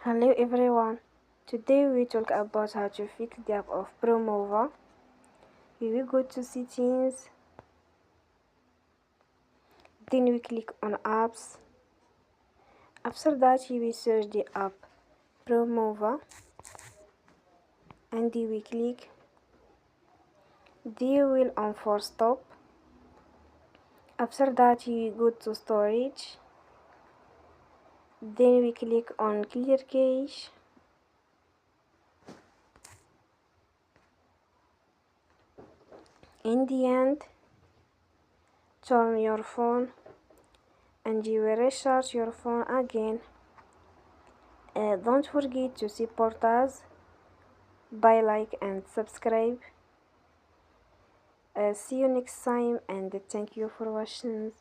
Hello everyone. Today we talk about how to fix the app of Promova. We will go to settings, then we click on apps. After that we will search the app Promova and we click. They will on force stop. After that we go to storage. Then we click on clear cache. In the end, turn your phone and you will recharge your phone again. Don't forget to support us by like and subscribe. See you next time and thank you for watching.